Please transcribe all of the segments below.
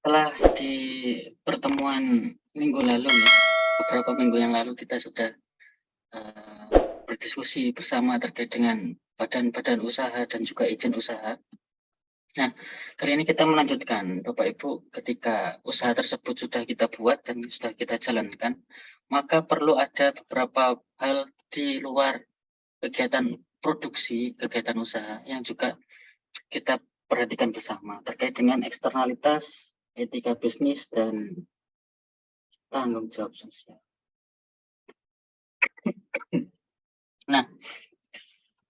Setelah di pertemuan minggu lalu ya, beberapa minggu yang lalu kita sudah eee, berdiskusi bersama terkait dengan badan-badan usaha dan juga izin usaha. Nah, kali ini kita melanjutkan, Bapak Ibu, ketika usaha tersebut sudah kita buat dan sudah kita jalankan, maka perlu ada beberapa hal di luar kegiatan produksi, kegiatan usaha yang juga kita perhatikan bersama terkait dengan eksternalitas, etika bisnis, dan tanggung jawab sosial. Nah,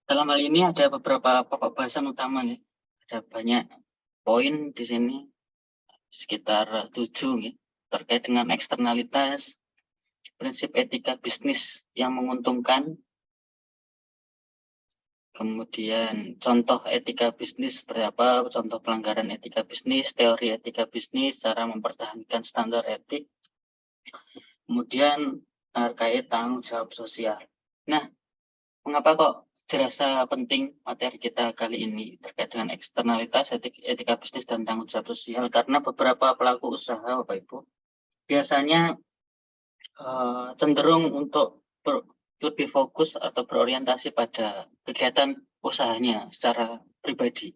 dalam hal ini ada beberapa pokok bahasan utama nih. Ada banyak poin di sini, sekitar 7 nih, terkait dengan eksternalitas, prinsip etika bisnis yang menguntungkan, kemudian contoh etika bisnis seperti apa, contoh pelanggaran etika bisnis, teori etika bisnis, cara mempertahankan standar etik, kemudian terkait tanggung jawab sosial. Nah, mengapa kok dirasa penting materi kita kali ini terkait dengan eksternalitas, etika bisnis, dan tanggung jawab sosial? Karena beberapa pelaku usaha, Bapak Ibu, biasanya cenderung untuk lebih fokus atau berorientasi pada kegiatan usahanya secara pribadi.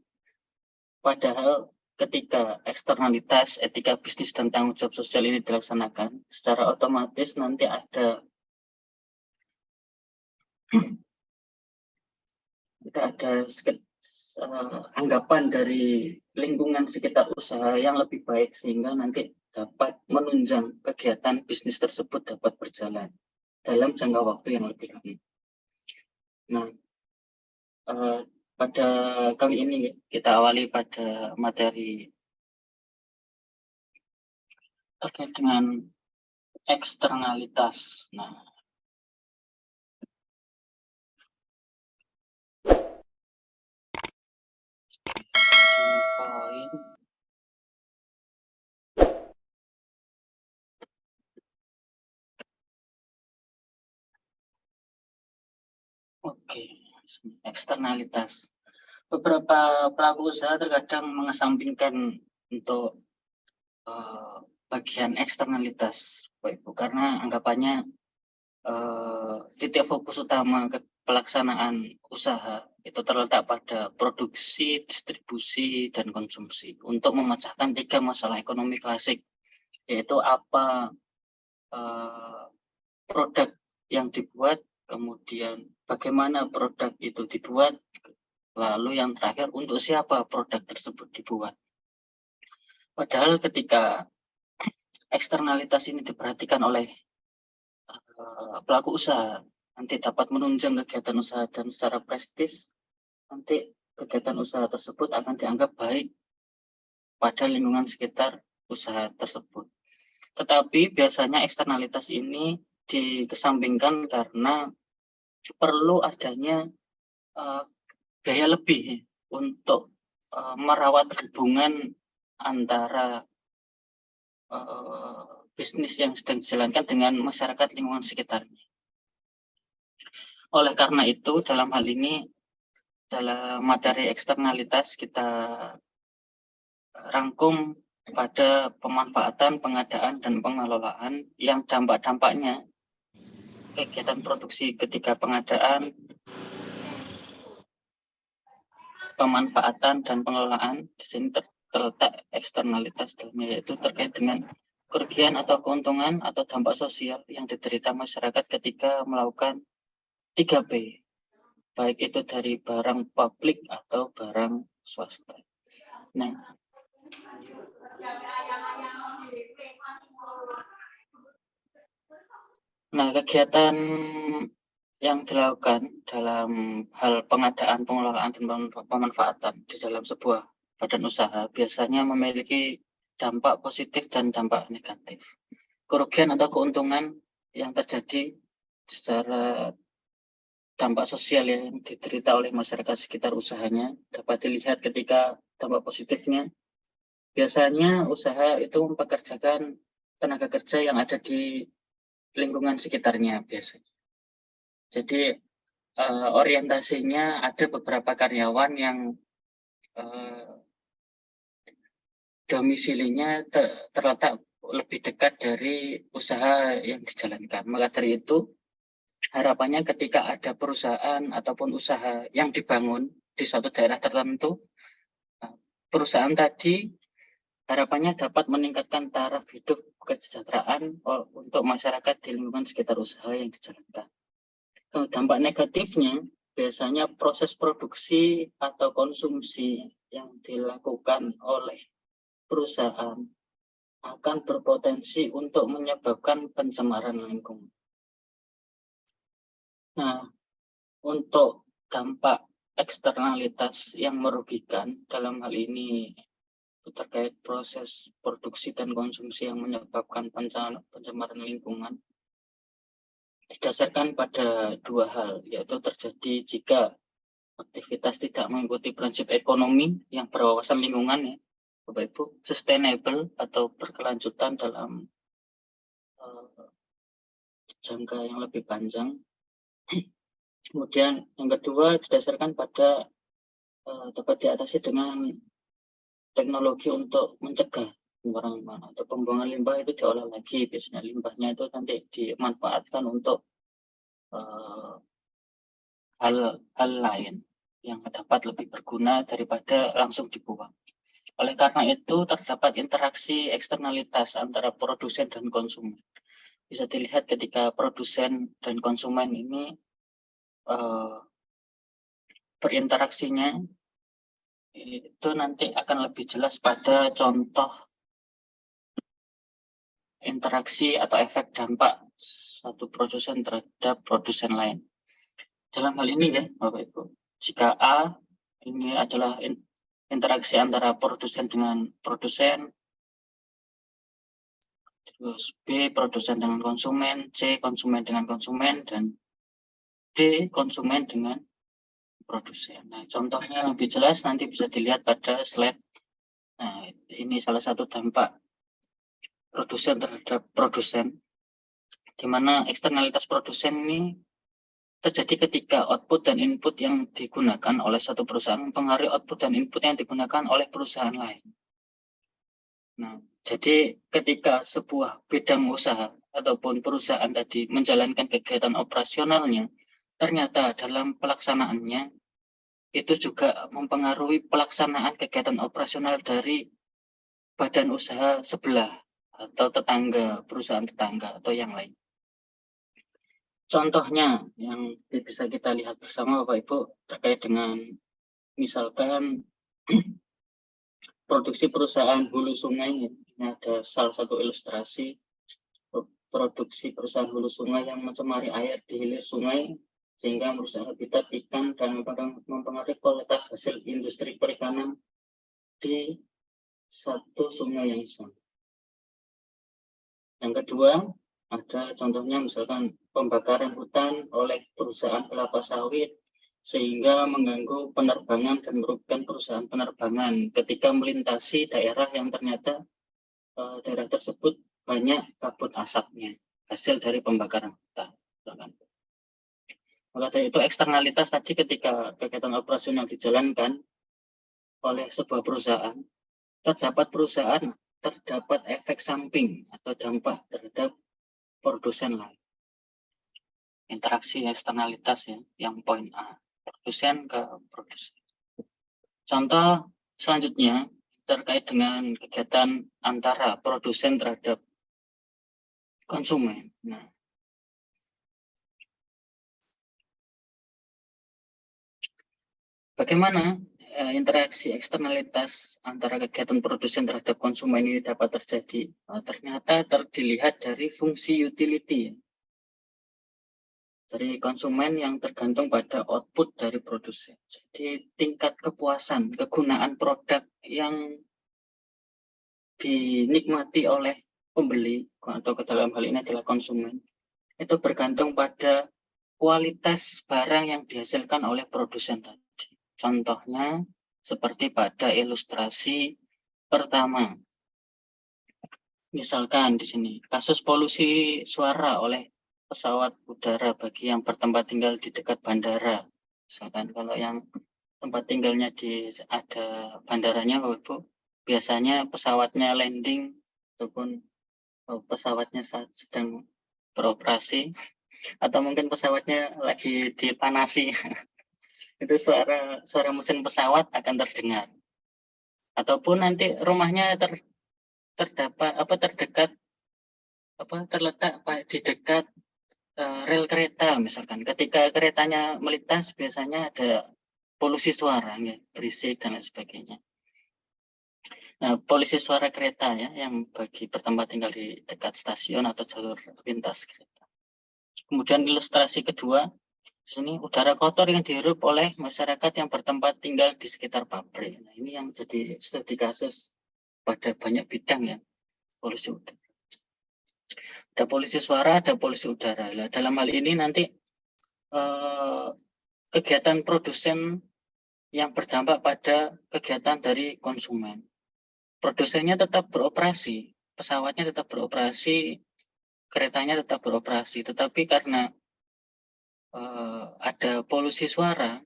Padahal ketika eksternalitas, etika bisnis, dan tanggung jawab sosial ini dilaksanakan, secara otomatis nanti ada anggapan dari lingkungan sekitar usaha yang lebih baik sehingga nanti dapat menunjang kegiatan bisnis tersebut dapat berjalan dalam jangka waktu yang lebih lama. Nah, pada kali ini kita awali pada materi terkait dengan eksternalitas. Nah, di poin oke, eksternalitas. Beberapa pelaku usaha terkadang mengesampingkan untuk bagian eksternalitas, Bapak Ibu, karena anggapannya titik fokus utama ke pelaksanaan usaha itu terletak pada produksi, distribusi, dan konsumsi untuk memecahkan 3 masalah ekonomi klasik, yaitu apa produk yang dibuat, kemudian bagaimana produk itu dibuat, lalu yang terakhir untuk siapa produk tersebut dibuat. Padahal ketika eksternalitas ini diperhatikan oleh pelaku usaha, nanti dapat menunjang kegiatan usaha dan secara prestis, nanti kegiatan usaha tersebut akan dianggap baik pada lingkungan sekitar usaha tersebut. Tetapi biasanya eksternalitas ini dikesampingkan karena perlu adanya biaya lebih untuk merawat hubungan antara bisnis yang sedang dijalankan dengan masyarakat lingkungan sekitarnya. Oleh karena itu, dalam hal ini, dalam materi eksternalitas kita rangkum pada pemanfaatan, pengadaan, dan pengelolaan yang dampak-dampaknya kegiatan produksi ketika pengadaan, pemanfaatan, dan pengelolaan. Di sini terletak eksternalitas dalamnya, yaitu terkait dengan kerugian atau keuntungan atau dampak sosial yang diderita masyarakat ketika melakukan 3P, baik itu dari barang publik atau barang swasta. Nah, kegiatan yang dilakukan dalam hal pengadaan, pengelolaan, dan pemanfaatan di dalam sebuah badan usaha biasanya memiliki dampak positif dan dampak negatif. Kerugian atau keuntungan yang terjadi secara dampak sosial yang diderita oleh masyarakat sekitar usahanya dapat dilihat ketika dampak positifnya. Biasanya usaha itu mempekerjakan tenaga kerja yang ada di lingkungan sekitarnya biasanya. Jadi orientasinya ada beberapa karyawan yang domisilinya terletak lebih dekat dari usaha yang dijalankan. Maka dari itu, harapannya ketika ada perusahaan ataupun usaha yang dibangun di suatu daerah tertentu, perusahaan tadi harapannya dapat meningkatkan taraf hidup kesejahteraan untuk masyarakat di lingkungan sekitar usaha yang dijalankan. Kalau dampak negatifnya, biasanya proses produksi atau konsumsi yang dilakukan oleh perusahaan akan berpotensi untuk menyebabkan pencemaran lingkungan. Nah, untuk dampak eksternalitas yang merugikan dalam hal ini terkait proses produksi dan konsumsi yang menyebabkan pencemaran lingkungan didasarkan pada dua hal, yaitu terjadi jika aktivitas tidak mengikuti prinsip ekonomi yang berwawasan lingkungan, ya, Bapak Ibu, sustainable atau berkelanjutan dalam jangka yang lebih panjang. Kemudian yang kedua didasarkan pada dapat diatasi dengan teknologi untuk mencegah pembuangan limbah atau pembuangan limbah itu diolah lagi. Biasanya limbahnya itu nanti dimanfaatkan untuk hal lain yang dapat lebih berguna daripada langsung dibuang. Oleh karena itu terdapat interaksi eksternalitas antara produsen dan konsumen. Bisa dilihat ketika produsen dan konsumen ini berinteraksinya itu nanti akan lebih jelas pada contoh interaksi atau efek dampak satu produsen terhadap produsen lain. Dalam hal ini ya Bapak Ibu, jika A ini adalah interaksi antara produsen dengan produsen, terus B produsen dengan konsumen, C konsumen dengan konsumen, dan D konsumen dengan produsen. Nah, contohnya lebih jelas nanti bisa dilihat pada slide. Nah, ini salah satu dampak produsen terhadap produsen, di mana eksternalitas produsen ini terjadi ketika output dan input yang digunakan oleh satu perusahaan mempengaruhi output dan input yang digunakan oleh perusahaan lain. Nah, jadi ketika sebuah bidang usaha ataupun perusahaan tadi menjalankan kegiatan operasionalnya, ternyata dalam pelaksanaannya itu juga mempengaruhi pelaksanaan kegiatan operasional dari badan usaha sebelah atau tetangga, perusahaan tetangga atau yang lain. Contohnya yang bisa kita lihat bersama Bapak Ibu terkait dengan misalkan produksi perusahaan hulu sungai. Ini ada salah satu ilustrasi produksi perusahaan hulu sungai yang mencemari air di hilir sungai sehingga merusak habitat ikan dan mempengaruhi kualitas hasil industri perikanan di satu sungai yang sama. Yang kedua, ada contohnya misalkan pembakaran hutan oleh perusahaan kelapa sawit sehingga mengganggu penerbangan dan merugikan perusahaan penerbangan ketika melintasi daerah yang ternyata daerah tersebut banyak kabut asapnya hasil dari pembakaran hutan. Maka dari itu eksternalitas tadi ketika kegiatan operasional dijalankan oleh sebuah perusahaan, terdapat efek samping atau dampak terhadap produsen lain. Interaksi eksternalitas ya, yang poin A, produsen ke produsen. Contoh selanjutnya terkait dengan kegiatan antara produsen terhadap konsumen. Nah, bagaimana interaksi eksternalitas antara kegiatan produsen terhadap konsumen ini dapat terjadi? Ternyata dilihat dari fungsi utility dari konsumen yang tergantung pada output dari produsen. Jadi tingkat kepuasan, kegunaan produk yang dinikmati oleh pembeli atau ke dalam hal ini adalah konsumen, itu bergantung pada kualitas barang yang dihasilkan oleh produsen tadi. Contohnya seperti pada ilustrasi pertama. Misalkan di sini kasus polusi suara oleh pesawat udara bagi yang bertempat tinggal di dekat bandara. Misalkan kalau yang tempat tinggalnya ada bandaranya Bapak Ibu, biasanya pesawatnya landing ataupun pesawatnya sedang beroperasi, atau mungkin pesawatnya lagi dipanasi. Itu suara mesin pesawat akan terdengar. Ataupun nanti rumahnya terdekat di dekat rel kereta misalkan. Ketika keretanya melintas biasanya ada polusi suara, ya, berisik dan lain sebagainya. Nah, polusi suara kereta ya, yang bagi bertempat tinggal di dekat stasiun atau jalur lintas kereta. Kemudian ilustrasi kedua, di sini udara kotor yang dihirup oleh masyarakat yang bertempat tinggal di sekitar pabrik. Nah, ini yang jadi studi kasus pada banyak bidang ya, polusi udara. Ada polusi suara, ada polusi udara. Nah, dalam hal ini nanti kegiatan produsen yang berdampak pada kegiatan dari konsumen. Produsennya tetap beroperasi, pesawatnya tetap beroperasi, keretanya tetap beroperasi, tetapi karena ada polusi suara,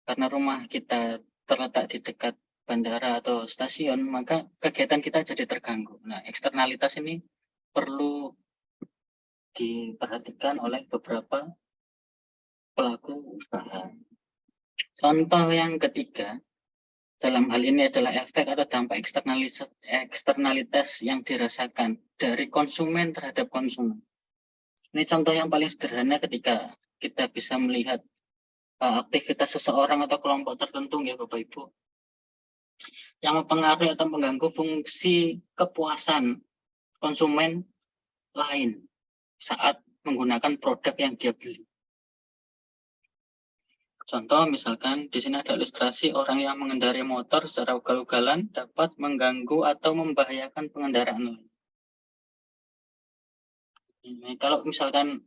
karena rumah kita terletak di dekat bandara atau stasiun, maka kegiatan kita jadi terganggu. Nah, eksternalitas ini perlu diperhatikan oleh beberapa pelaku usaha. Contoh yang ketiga, dalam hal ini adalah efek atau dampak eksternalitas yang dirasakan dari konsumen terhadap konsumen. Ini contoh yang paling sederhana ketika kita bisa melihat aktivitas seseorang atau kelompok tertentu ya Bapak Ibu, yang mempengaruhi atau mengganggu fungsi kepuasan konsumen lain saat menggunakan produk yang dia beli. Contoh misalkan di sini ada ilustrasi orang yang mengendarai motor secara ugal-ugalan dapat mengganggu atau membahayakan pengendaraan lain. Ini kalau misalkan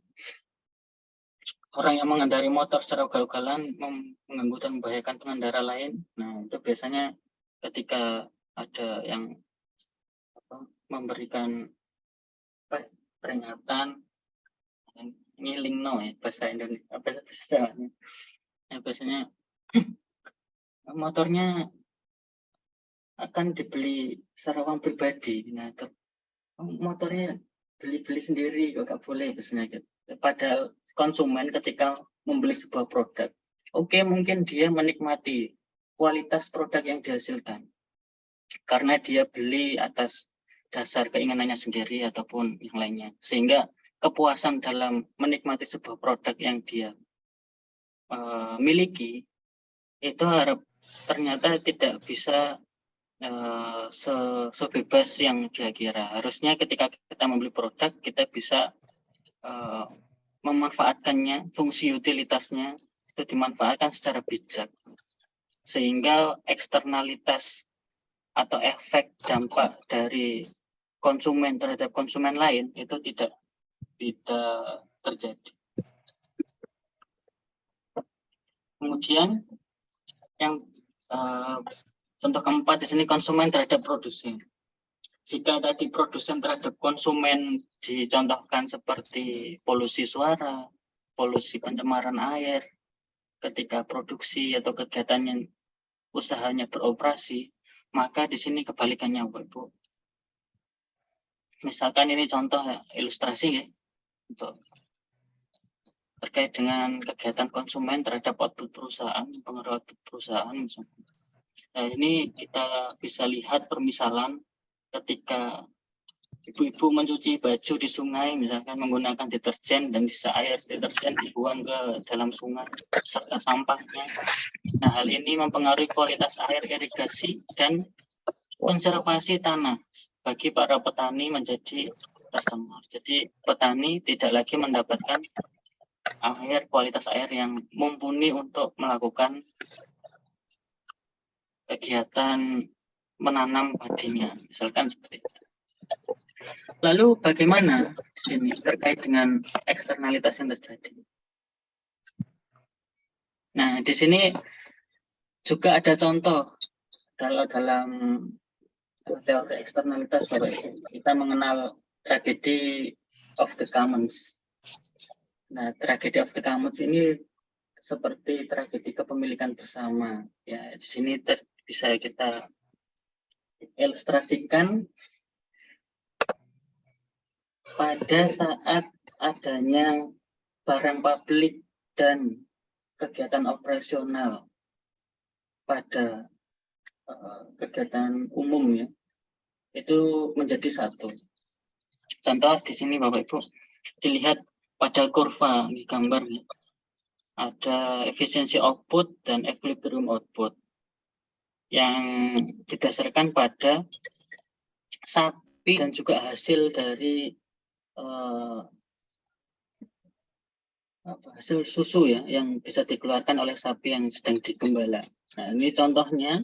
orang yang mengendarai motor secara ugal-ugalan mengganggu dan membahayakan pengendara lain, nah itu biasanya ketika ada yang memberikan peringatan, ngiling no ya bahasa Indonesia, bahasa Jawanya. Nah, biasanya motornya akan dibeli secara uang pribadi. Nah, motornya beli sendiri, nggak boleh biasanya gitu. Padahal konsumen ketika membeli sebuah produk, oke, mungkin dia menikmati kualitas produk yang dihasilkan karena dia beli atas dasar keinginannya sendiri ataupun yang lainnya, sehingga kepuasan dalam menikmati sebuah produk yang dia miliki itu ternyata tidak bisa sebebas yang dia kira. Harusnya ketika kita membeli produk kita bisa memanfaatkannya, fungsi utilitasnya itu dimanfaatkan secara bijak, sehingga eksternalitas atau efek dampak dari konsumen terhadap konsumen lain itu tidak terjadi. Kemudian yang contoh keempat di sini konsumen terhadap produsen. Jika tadi produsen terhadap konsumen dicontohkan seperti polusi suara, polusi pencemaran air, ketika produksi atau kegiatannya usahanya beroperasi, maka di sini kebalikannya Bapak Ibu. Misalkan ini contoh ilustrasi ya, untuk terkait dengan kegiatan konsumen terhadap output perusahaan, pengaruh output perusahaan misalkan. Nah, ini kita bisa lihat permisalan ketika ibu-ibu mencuci baju di sungai, misalkan menggunakan deterjen dan sisa air deterjen dibuang ke dalam sungai serta sampahnya. Nah, hal ini mempengaruhi kualitas air irigasi dan konservasi tanah bagi para petani menjadi tercemar. Jadi petani tidak lagi mendapatkan kualitas air yang mumpuni untuk melakukan kegiatan menanam padinya, misalkan seperti itu. Lalu bagaimana sini terkait dengan eksternalitas yang terjadi? Nah, di sini juga ada contoh dalam teori eksternalitas Bapak Ibu. Kita mengenal tragedi of the commons. Nah, tragedi of the commons ini seperti tragedi kepemilikan bersama. Ya, di sini bisa kita ilustrasikan pada saat adanya barang publik dan kegiatan operasional pada kegiatan umum ya, itu menjadi satu. Contoh di sini Bapak Ibu, dilihat pada kurva di gambar ada efisiensi output dan equilibrium output yang didasarkan pada sapi dan juga hasil dari hasil susu ya yang bisa dikeluarkan oleh sapi yang sedang digembala. Nah, ini contohnya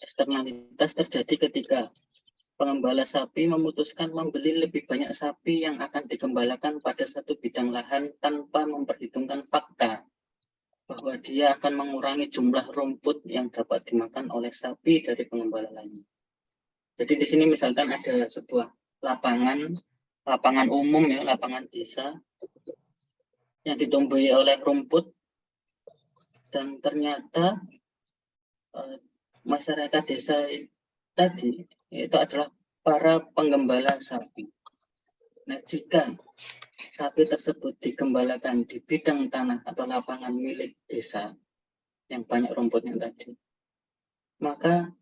eksternalitas terjadi ketika pengembala sapi memutuskan membeli lebih banyak sapi yang akan digembalakan pada satu bidang lahan tanpa memperhitungkan fakta bahwa dia akan mengurangi jumlah rumput yang dapat dimakan oleh sapi dari pengembala lainnya. Jadi di sini misalkan ada sebuah lapangan umum ya, lapangan desa yang ditumbuhi oleh rumput, dan ternyata masyarakat desa tadi itu adalah para penggembala sapi. Nah, jika sapi tersebut digembalakan di bidang tanah atau lapangan milik desa yang banyak rumputnya tadi, maka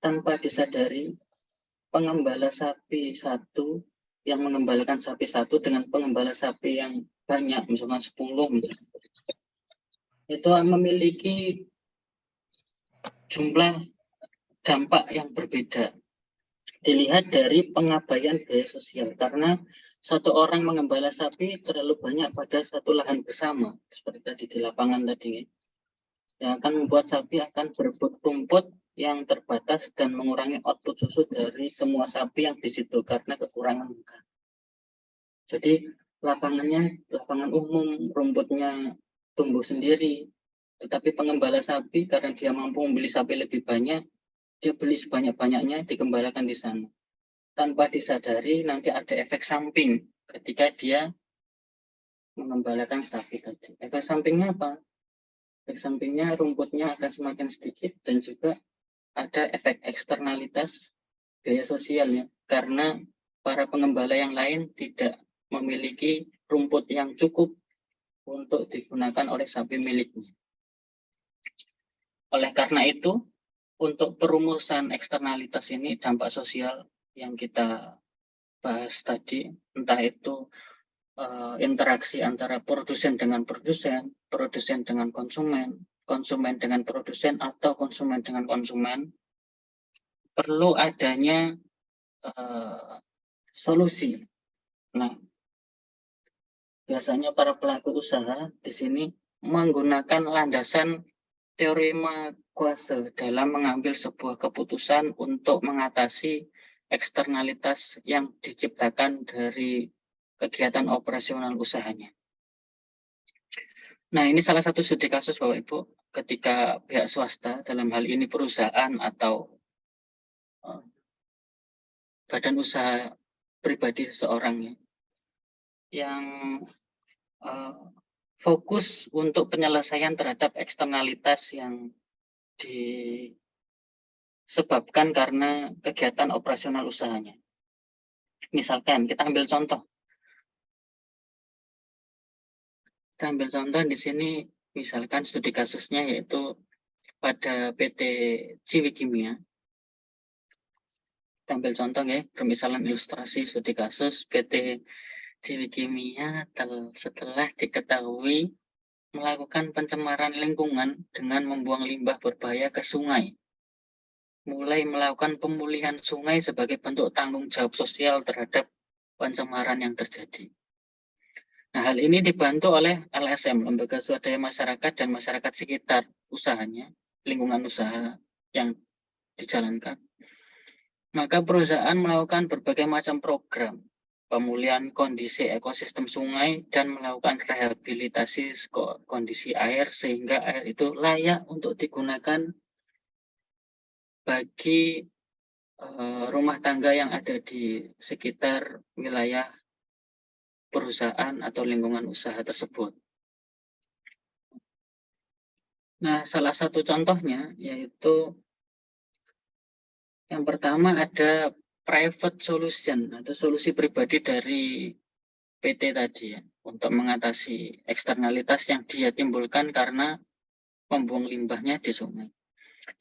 tanpa disadari pengembala sapi satu yang mengembalakan sapi satu dengan pengembala sapi yang banyak, misalkan 10 misalkan, itu memiliki jumlah dampak yang berbeda. Dilihat dari pengabaian biaya sosial, karena satu orang mengembala sapi terlalu banyak pada satu lahan bersama, seperti tadi di lapangan tadi, yang akan membuat sapi akan berebut rumput yang terbatas dan mengurangi output susu dari semua sapi yang di situ karena kekurangan makan. Jadi lapangan umum, rumputnya tumbuh sendiri, tetapi pengembala sapi karena dia mampu membeli sapi lebih banyak, dia beli sebanyak-banyaknya, digembalakan di sana. Tanpa disadari nanti ada efek samping ketika dia mengembalakan sapi tadi. Efek sampingnya apa? Efek sampingnya rumputnya akan semakin sedikit dan juga ada efek eksternalitas biaya sosialnya karena para pengembala yang lain tidak memiliki rumput yang cukup untuk digunakan oleh sapi miliknya. Oleh karena itu, untuk perumusan eksternalitas ini, dampak sosial yang kita bahas tadi, entah itu interaksi antara produsen dengan produsen, produsen dengan konsumen, konsumen dengan produsen, atau konsumen dengan konsumen, perlu adanya solusi. Nah, biasanya para pelaku usaha di sini menggunakan landasan teorema kuase dalam mengambil sebuah keputusan untuk mengatasi eksternalitas yang diciptakan dari kegiatan operasional usahanya. Nah, ini salah satu studi kasus Bapak Ibu ketika pihak swasta, dalam hal ini perusahaan atau badan usaha pribadi seseorang yang fokus untuk penyelesaian terhadap eksternalitas yang disebabkan karena kegiatan operasional usahanya. Misalkan kita ambil contoh. Kita ambil contoh di sini, misalkan studi kasusnya yaitu pada PT Ciwikimia. Kita ambil contoh ya, permisalan ilustrasi studi kasus PT Ciwikimia setelah diketahui melakukan pencemaran lingkungan dengan membuang limbah berbahaya ke sungai. Mulai melakukan pemulihan sungai sebagai bentuk tanggung jawab sosial terhadap pencemaran yang terjadi. Nah, hal ini dibantu oleh LSM, Lembaga Swadaya Masyarakat, dan masyarakat sekitar usahanya, lingkungan usaha yang dijalankan. Maka perusahaan melakukan berbagai macam program pemulihan kondisi ekosistem sungai dan melakukan rehabilitasi kondisi air sehingga air itu layak untuk digunakan bagi rumah tangga yang ada di sekitar wilayah perusahaan atau lingkungan usaha tersebut. Nah, salah satu contohnya yaitu Yang pertama ada private solution atau solusi pribadi dari PT tadi ya, untuk mengatasi eksternalitas yang dia timbulkan karena membuang limbahnya di sungai,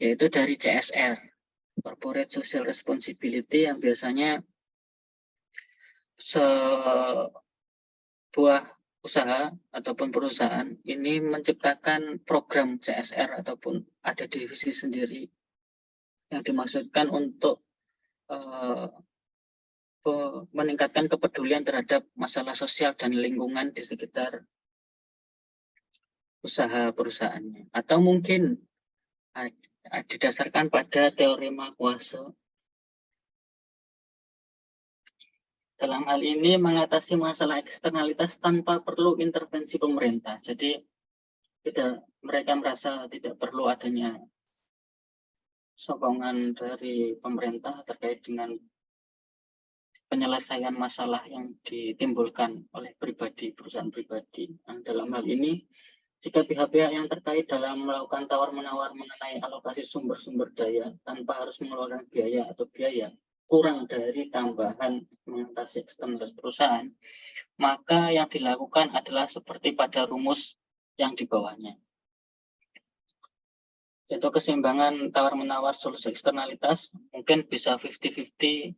yaitu dari CSR, Corporate Social Responsibility, yang biasanya sebuah usaha ataupun perusahaan ini menciptakan program CSR ataupun ada divisi sendiri yang dimaksudkan untuk meningkatkan kepedulian terhadap masalah sosial dan lingkungan di sekitar usaha perusahaannya. Atau mungkin didasarkan pada teorema kuasa. Dalam hal ini mengatasi masalah eksternalitas tanpa perlu intervensi pemerintah. Jadi mereka merasa tidak perlu adanya sokongan dari pemerintah terkait dengan penyelesaian masalah yang ditimbulkan oleh perusahaan pribadi. Nah, dalam hal ini, jika pihak-pihak yang terkait dalam melakukan tawar-menawar mengenai alokasi sumber-sumber daya tanpa harus mengeluarkan biaya atau biaya kurang dari tambahan mengatasi eksternalitas perusahaan, maka yang dilakukan adalah seperti pada rumus yang di bawahnya, yaitu keseimbangan tawar-menawar solusi eksternalitas mungkin bisa 50-50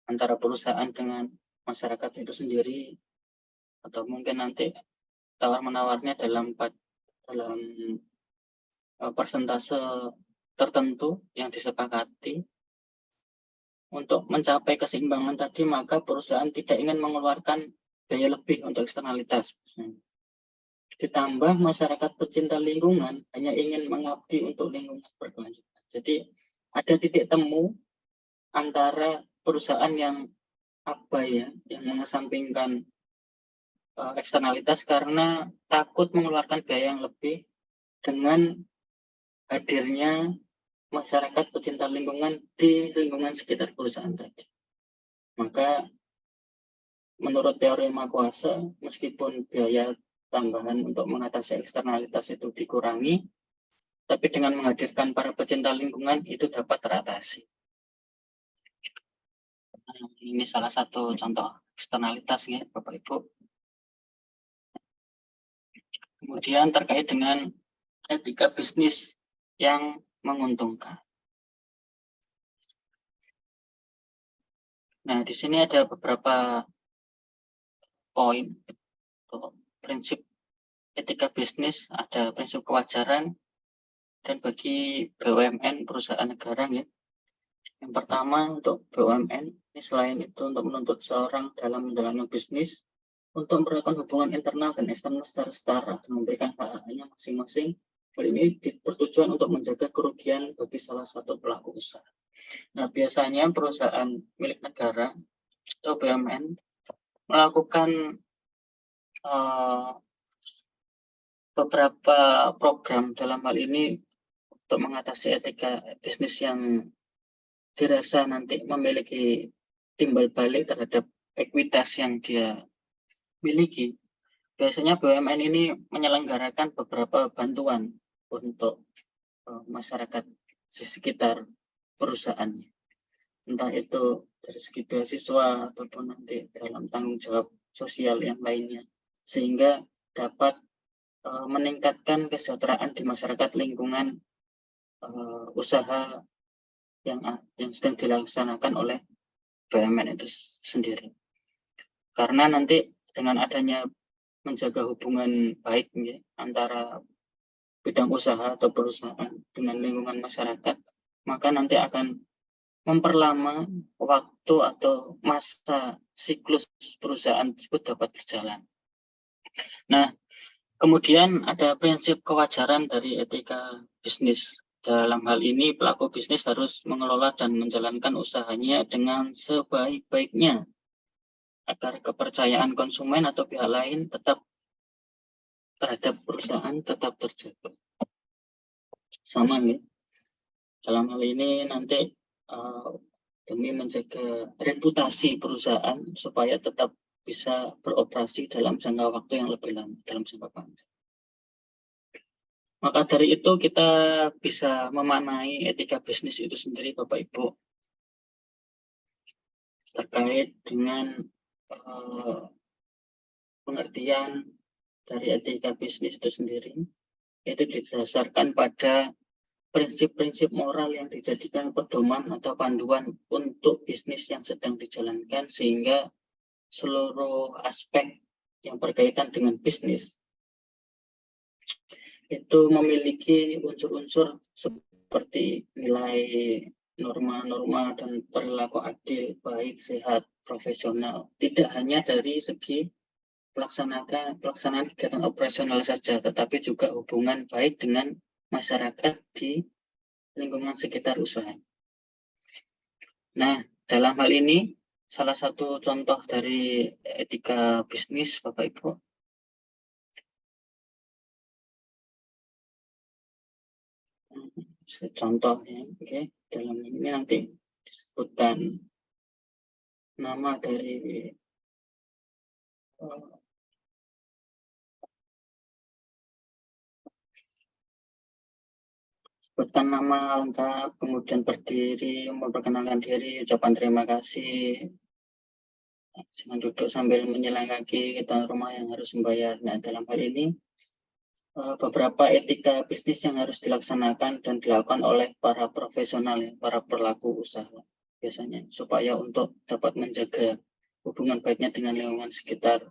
antara perusahaan dengan masyarakat itu sendiri, atau mungkin nanti tawar-menawarnya dalam persentase tertentu yang disepakati. Untuk mencapai keseimbangan tadi, maka perusahaan tidak ingin mengeluarkan biaya lebih untuk eksternalitas. Ditambah masyarakat pecinta lingkungan hanya ingin mengabdi untuk lingkungan berkelanjutan. Jadi ada titik temu antara perusahaan yang yang mengesampingkan eksternalitas karena takut mengeluarkan biaya yang lebih dengan hadirnya masyarakat pecinta lingkungan di lingkungan sekitar perusahaan tadi. Maka menurut teorema kuasa, meskipun biaya tambahan untuk mengatasi eksternalitas itu dikurangi, tapi dengan menghadirkan para pecinta lingkungan itu dapat teratasi. Nah, ini salah satu contoh eksternalitas ya, Bapak Ibu. Kemudian terkait dengan etika bisnis yang menguntungkan. Nah, di sini ada beberapa poin atau prinsip etika bisnis, ada prinsip kewajaran, dan bagi BUMN perusahaan negara ya. Yang pertama untuk BUMN, ini selain itu untuk menuntut seorang dalam menjalankan bisnis, untuk memperlakukan hubungan internal dan eksternal secara setara dan memberikan hak-haknya masing-masing. Hal ini bertujuan untuk menjaga kerugian bagi salah satu pelaku usaha. Nah, biasanya perusahaan milik negara atau BUMN melakukan beberapa program dalam hal ini untuk mengatasi etika bisnis yang dirasa nanti memiliki timbal balik terhadap ekuitas yang dia miliki. Biasanya BUMN ini menyelenggarakan beberapa bantuan untuk masyarakat di sekitar perusahaannya. Entah itu dari segi beasiswa ataupun nanti dalam tanggung jawab sosial yang lainnya. Sehingga dapat meningkatkan kesejahteraan di masyarakat lingkungan usaha yang sedang dilaksanakan oleh BUMN itu sendiri. Karena nanti dengan adanya menjaga hubungan baik ya, antara bidang usaha atau perusahaan dengan lingkungan masyarakat, maka nanti akan memperlama waktu atau masa siklus perusahaan tersebut dapat berjalan. Nah, kemudian ada prinsip kewajaran dari etika bisnis. Dalam hal ini, pelaku bisnis harus mengelola dan menjalankan usahanya dengan sebaik-baiknya agar kepercayaan konsumen atau pihak lain tetap terhadap perusahaan tetap terjaga. Sama ya. Dalam hal ini nanti demi menjaga reputasi perusahaan supaya tetap bisa beroperasi dalam jangka waktu yang lebih lama, dalam jangka panjang. Maka dari itu kita bisa memaknai etika bisnis itu sendiri, Bapak Ibu. terkait dengan pengertian dari etika bisnis itu sendiri, itu didasarkan pada prinsip-prinsip moral yang dijadikan pedoman atau panduan untuk bisnis yang sedang dijalankan, sehingga seluruh aspek yang berkaitan dengan bisnis itu memiliki unsur-unsur seperti nilai, norma-norma, dan perilaku adil, baik, sehat, profesional. Tidak hanya dari segi pelaksanaan kegiatan operasional saja, tetapi juga hubungan baik dengan masyarakat di lingkungan sekitar usaha. Nah, dalam hal ini, salah satu contoh dari etika bisnis, Bapak Ibu, contohnya, oke, dalam ini nanti disebutkan nama dari sebutkan nama lengkap, kemudian berdiri, memperkenalkan diri, ucapan terima kasih, jangan duduk sambil menyelang kaki, kita rumah yang harus membayar. Nah, dalam hal ini beberapa etika bisnis yang harus dilaksanakan dan dilakukan oleh para profesional, para pelaku usaha biasanya, supaya untuk dapat menjaga hubungan baiknya dengan lingkungan sekitar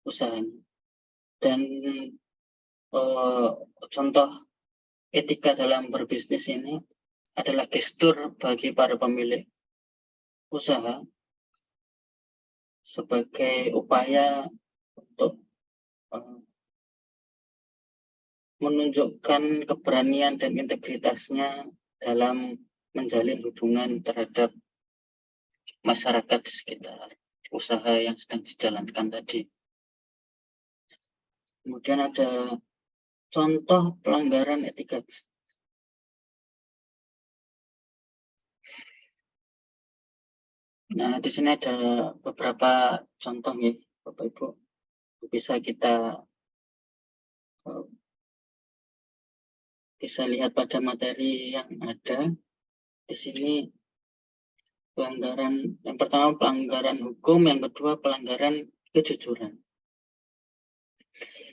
usahanya. Dan contoh etika dalam berbisnis ini adalah gestur bagi para pemilik usaha sebagai upaya untuk menunjukkan keberanian dan integritasnya dalam menjalin hubungan terhadap masyarakat di sekitar usaha yang sedang dijalankan tadi. Kemudian ada contoh pelanggaran etika bisnis. Nah, di sini ada beberapa contoh ya, Bapak Ibu. Bisa lihat pada materi yang ada. Di sini pelanggaran, yang pertama pelanggaran hukum, yang kedua pelanggaran kejujuran.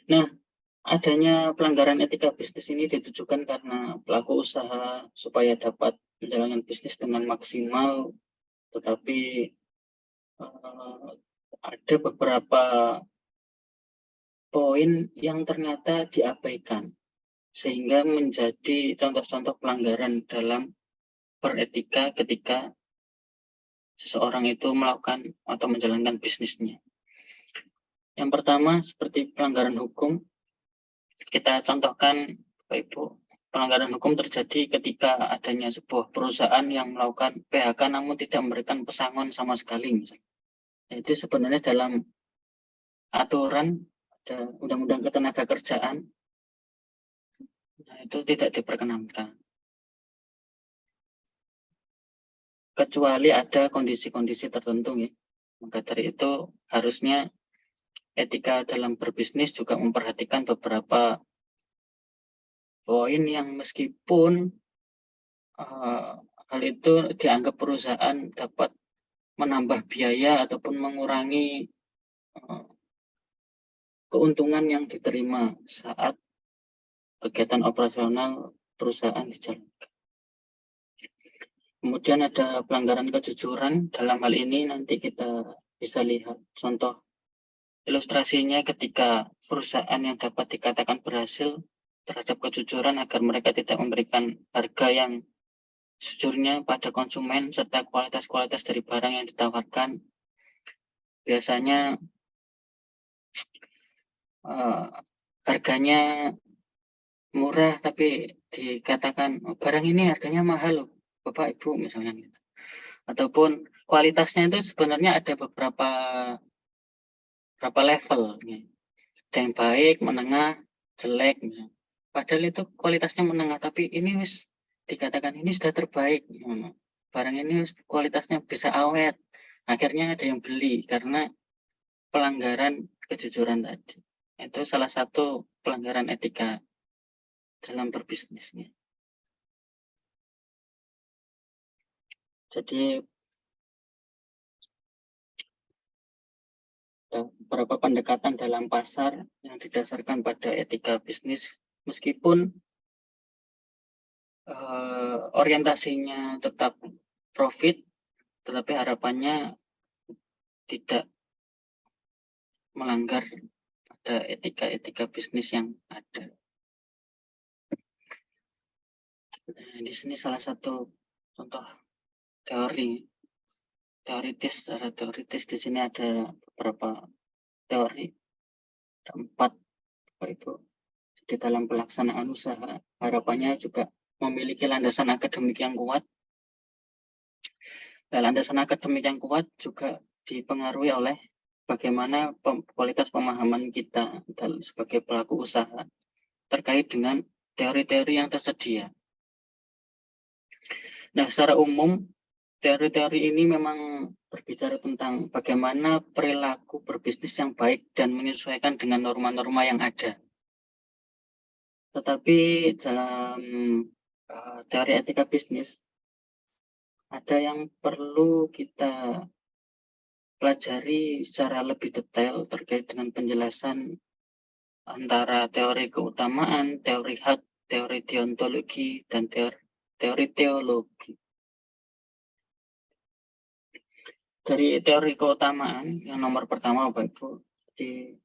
Nah, adanya pelanggaran etika bisnis ini ditujukan karena pelaku usaha supaya dapat menjalankan bisnis dengan maksimal, tetapi ada beberapa poin yang ternyata diabaikan, sehingga menjadi contoh-contoh pelanggaran dalam beretika ketika seseorang itu melakukan atau menjalankan bisnisnya. Yang pertama, seperti pelanggaran hukum, kita contohkan, Bapak Ibu, pelanggaran hukum terjadi ketika adanya sebuah perusahaan yang melakukan PHK namun tidak memberikan pesangon sama sekali. Itu sebenarnya dalam aturan ada Undang-Undang Ketenagakerjaan, nah, itu tidak diperkenankan. Kecuali ada kondisi-kondisi tertentu ya. Maka dari itu harusnya etika dalam berbisnis juga memperhatikan beberapa poin yang meskipun hal itu dianggap perusahaan dapat menambah biaya ataupun mengurangi keuntungan yang diterima saat kegiatan operasional perusahaan dijalankan. Kemudian ada pelanggaran kejujuran. Dalam hal ini nanti kita bisa lihat contoh ilustrasinya ketika perusahaan yang dapat dikatakan berhasil terhadap kejujuran agar mereka tidak memberikan harga yang sejujurnya pada konsumen serta kualitas-kualitas dari barang yang ditawarkan. Biasanya harganya murah tapi dikatakan barang ini harganya mahal loh, Bapak Ibu misalnya gitu. Ataupun kualitasnya itu sebenarnya ada beberapa level ya. Ada yang baik, menengah, jelek ya. Padahal itu kualitasnya menengah, tapi ini wis dikatakan ini sudah terbaik ya. Barang ini kualitasnya bisa awet, akhirnya ada yang beli karena pelanggaran kejujuran tadi. Itu salah satu pelanggaran etika dalam berbisnisnya. Jadi beberapa pendekatan dalam pasar yang didasarkan pada etika bisnis, meskipun orientasinya tetap profit, tetapi harapannya tidak melanggar pada etika-etika bisnis yang ada. Nah, di sini salah satu contoh teoritis. Secara teoritis di sini ada beberapa teori, ada 4 Bapak Ibu. Di dalam pelaksanaan usaha, harapannya juga memiliki landasan akademik yang kuat. Dan landasan akademik yang kuat juga dipengaruhi oleh bagaimana kualitas pemahaman kita sebagai pelaku usaha terkait dengan teori-teori yang tersedia. Nah, secara umum, teori-teori ini memang berbicara tentang bagaimana perilaku berbisnis yang baik dan menyesuaikan dengan norma-norma yang ada. Tetapi dalam teori etika bisnis, ada yang perlu kita pelajari secara lebih detail terkait dengan penjelasan antara teori keutamaan, teori hak, teori deontologi, dan teori teologi. Dari teori keutamaan, yang nomor pertama Bapak Ibu, di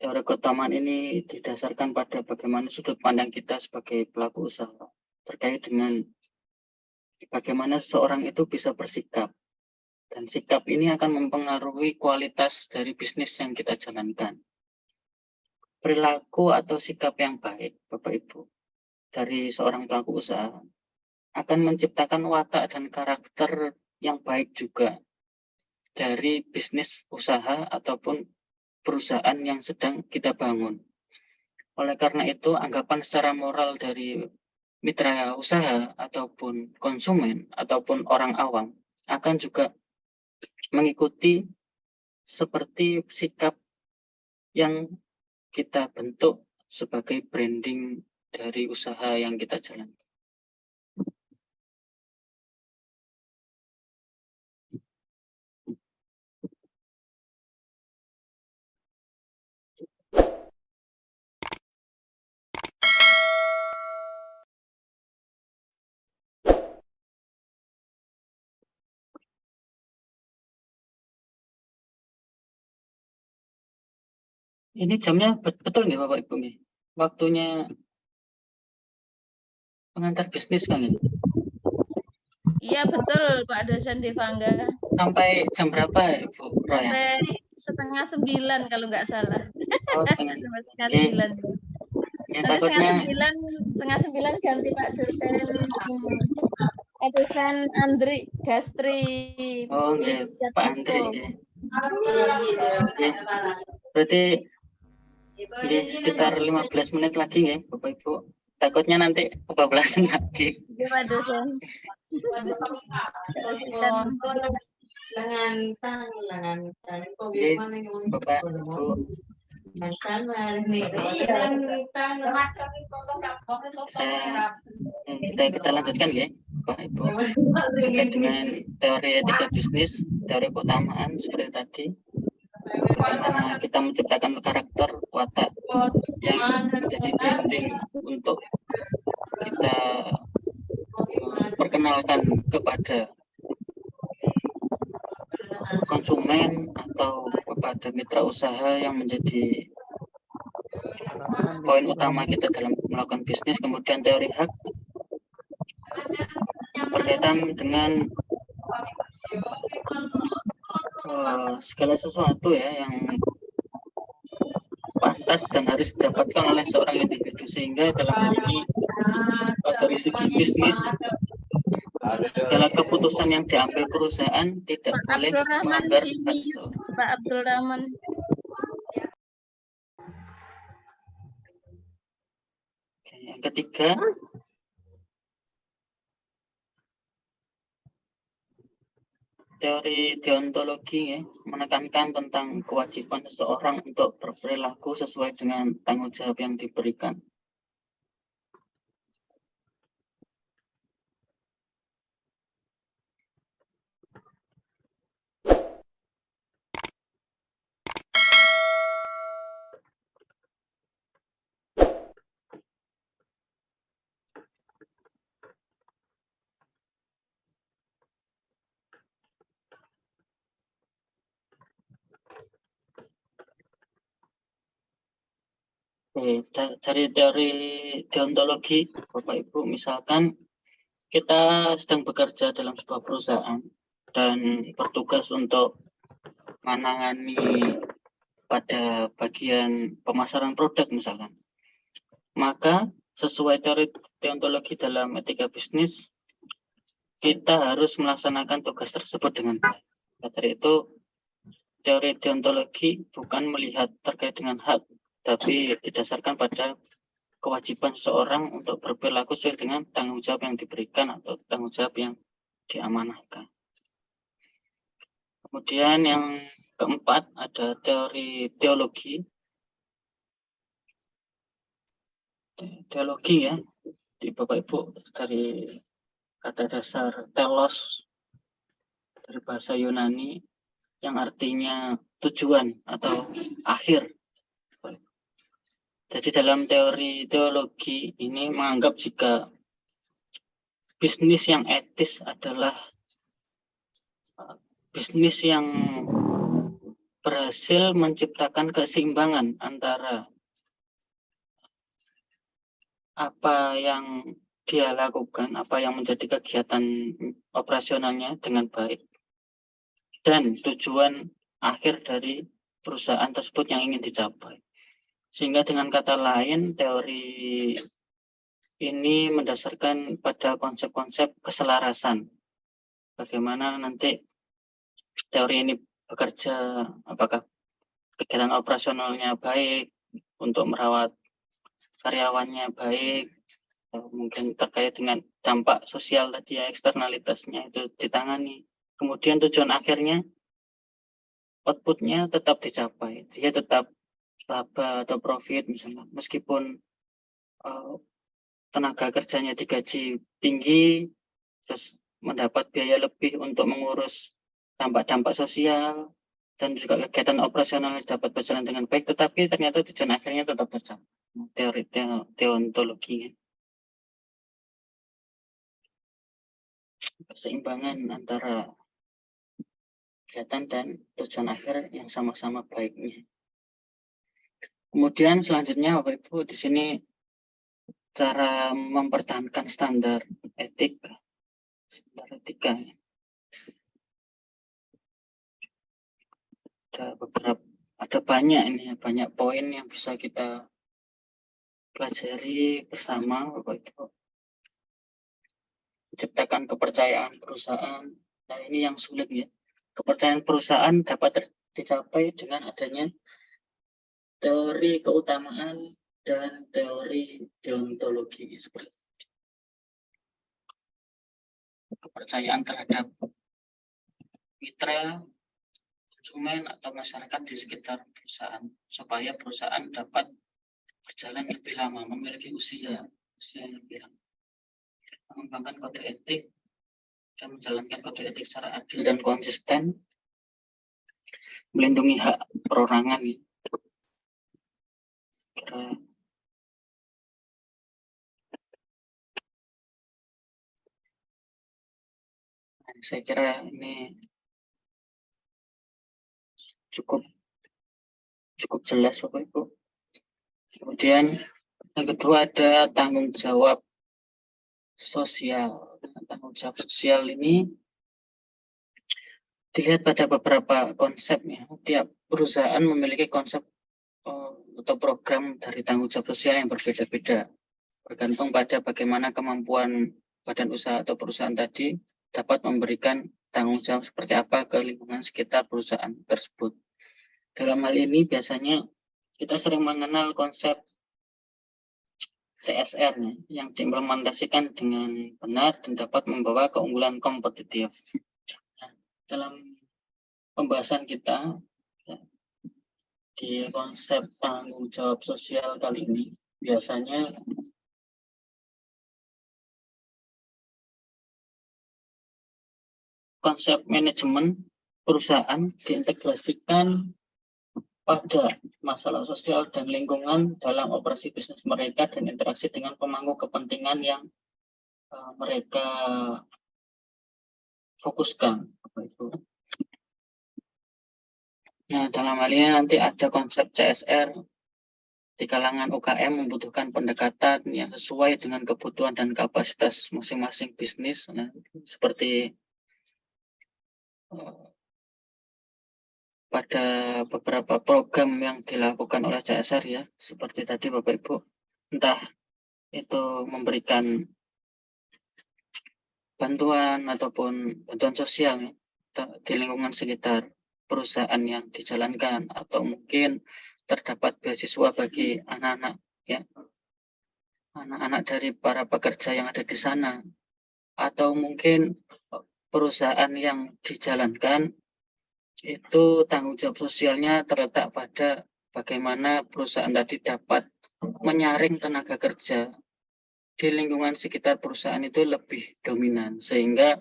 teori keutamaan ini didasarkan pada bagaimana sudut pandang kita sebagai pelaku usaha terkait dengan bagaimana seseorang itu bisa bersikap. Dan sikap ini akan mempengaruhi kualitas dari bisnis yang kita jalankan. Perilaku atau sikap yang baik, Bapak Ibu, dari seorang pelaku usaha akan menciptakan watak dan karakter yang baik juga dari bisnis usaha ataupun perusahaan yang sedang kita bangun. Oleh karena itu, anggapan secara moral dari mitra usaha ataupun konsumen ataupun orang awam akan juga mengikuti seperti sikap yang kita bentuk sebagai branding dari usaha yang kita jalankan. Ini jamnya betul nggak Bapak Ibu nih? Waktunya pengantar bisnis kan ini? Iya betul Pak dosen Devangga. Sampai jam berapa Ibu Roya? Sampai 8:30 kalau nggak salah. Oh, setengah. Sampai Oke. 8:30. Ya, Nanti takutnya 9:30 ganti Pak dosen Andri Gastri. oh nggih, Pak Andri nggih. Oke. Berarti nggih sekitar 15 menit lagi nggih Bapak Ibu. Takutnya nanti kebablasan lagi. Iya Pak dosen. Oke, Bapak Ibu. Kita lanjutkan ya, Pak Ibu. Terkait dengan teori etika bisnis, teori keutamaan seperti tadi, bagaimana kita menciptakan karakter watak yang menjadi branding untuk kita perkenalkan kepada konsumen atau kepada mitra usaha yang menjadi poin utama kita dalam melakukan bisnis. Kemudian teori hak berkaitan dengan segala sesuatu ya yang pantas dan harus didapatkan oleh seorang individu, sehingga dalam hal ini dari segi bisnis segala keputusan yang diambil perusahaan tidak Pak boleh Abdul Rahman melanggar Pak Abdul Rahman. Oke, yang ketiga, teori deontologi ya, menekankan tentang kewajiban seseorang untuk berperilaku sesuai dengan tanggung jawab yang diberikan. Dari teori deontologi, Bapak Ibu, misalkan kita sedang bekerja dalam sebuah perusahaan dan bertugas untuk menangani pada bagian pemasaran produk misalkan. Maka sesuai teori deontologi dalam etika bisnis, kita harus melaksanakan tugas tersebut dengan baik. Dari itu, teori deontologi bukan melihat terkait dengan hak, tapi didasarkan pada kewajiban seseorang untuk berperilaku sesuai dengan tanggung jawab yang diberikan atau tanggung jawab yang diamanahkan. Kemudian yang keempat ada teori teologi. Teologi ya, di Bapak Ibu dari kata dasar telos dari bahasa Yunani yang artinya tujuan atau akhir. Jadi dalam teori teologi ini menganggap jika bisnis yang etis adalah bisnis yang berhasil menciptakan keseimbangan antara apa yang dia lakukan, apa yang menjadi kegiatan operasionalnya dengan baik, dan tujuan akhir dari perusahaan tersebut yang ingin dicapai. Sehingga dengan kata lain, teori ini mendasarkan pada konsep-konsep keselarasan. Bagaimana nanti teori ini bekerja, apakah kegiatan operasionalnya baik, untuk merawat karyawannya baik, mungkin terkait dengan dampak sosial tadi ya, eksternalitasnya itu ditangani. Kemudian tujuan akhirnya, outputnya tetap dicapai, dia tetap laba atau profit misalnya, meskipun tenaga kerjanya digaji tinggi, terus mendapat biaya lebih untuk mengurus dampak-dampak sosial, dan juga kegiatan operasional dapat berjalan dengan baik, tetapi ternyata tujuan akhirnya tetap tercapai. Teori deontologinya. Keseimbangan antara kegiatan dan tujuan akhir yang sama-sama baiknya. Kemudian selanjutnya Bapak Ibu di sini cara mempertahankan standar etika. Ada banyak ini ya, banyak poin yang bisa kita pelajari bersama Bapak Ibu. Menciptakan kepercayaan perusahaan. Nah, ini yang sulit ya. Kepercayaan perusahaan dapat dicapai dengan adanya teori keutamaan dan teori deontologi seperti itu. Kepercayaan terhadap mitra, konsumen atau masyarakat di sekitar perusahaan supaya perusahaan dapat berjalan lebih lama, memiliki usia yang lebih lama. Mengembangkan kode etik dan menjalankan kode etik secara adil dan konsisten, melindungi hak perorangan. Saya kira ini cukup jelas Bapak Ibu. Kemudian yang kedua ada tanggung jawab sosial. Tanggung jawab sosial ini dilihat pada beberapa konsepnya. Tiap perusahaan memiliki konsep atau program dari tanggung jawab sosial yang berbeda-beda, bergantung pada bagaimana kemampuan badan usaha atau perusahaan tadi dapat memberikan tanggung jawab seperti apa ke lingkungan sekitar perusahaan tersebut. Dalam hal ini biasanya kita sering mengenal konsep CSR yang diimplementasikan dengan benar dan dapat membawa keunggulan kompetitif. Nah, dalam pembahasan kita ya, di konsep tanggung jawab sosial kali ini, biasanya konsep manajemen perusahaan diintegrasikan pada masalah sosial dan lingkungan dalam operasi bisnis mereka dan interaksi dengan pemangku kepentingan yang mereka fokuskan. Nah, dalam hal ini nanti ada konsep CSR, di kalangan UKM membutuhkan pendekatan yang sesuai dengan kebutuhan dan kapasitas masing-masing bisnis. Nah, seperti pada beberapa program yang dilakukan oleh CSR ya, seperti tadi Bapak Ibu, entah itu memberikan bantuan ataupun bantuan sosial ya, di lingkungan sekitar perusahaan yang dijalankan, atau mungkin terdapat beasiswa bagi anak-anak ya, anak-anak dari para pekerja yang ada di sana, atau mungkin perusahaan yang dijalankan itu tanggung jawab sosialnya terletak pada bagaimana perusahaan tadi dapat menyaring tenaga kerja di lingkungan sekitar perusahaan itu lebih dominan, sehingga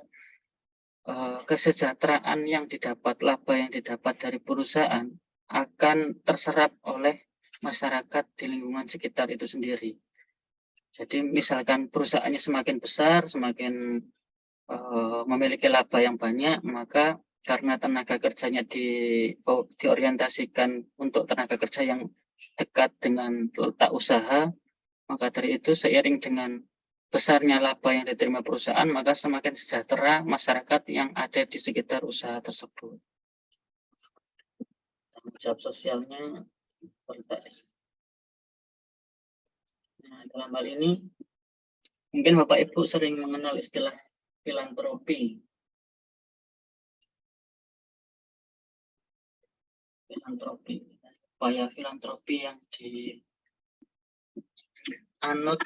kesejahteraan yang didapat, laba yang didapat dari perusahaan akan terserap oleh masyarakat di lingkungan sekitar itu sendiri. Jadi misalkan perusahaannya semakin besar, semakin memiliki laba yang banyak, maka karena tenaga kerjanya diorientasikan untuk tenaga kerja yang dekat dengan letak usaha, maka dari itu seiring dengan besarnya laba yang diterima perusahaan, maka semakin sejahtera masyarakat yang ada di sekitar usaha tersebut. Tanggung jawab sosialnya berbasis. Nah, dalam hal ini, mungkin Bapak Ibu sering mengenal istilah filantropi. Filantropi, upaya filantropi yang dianut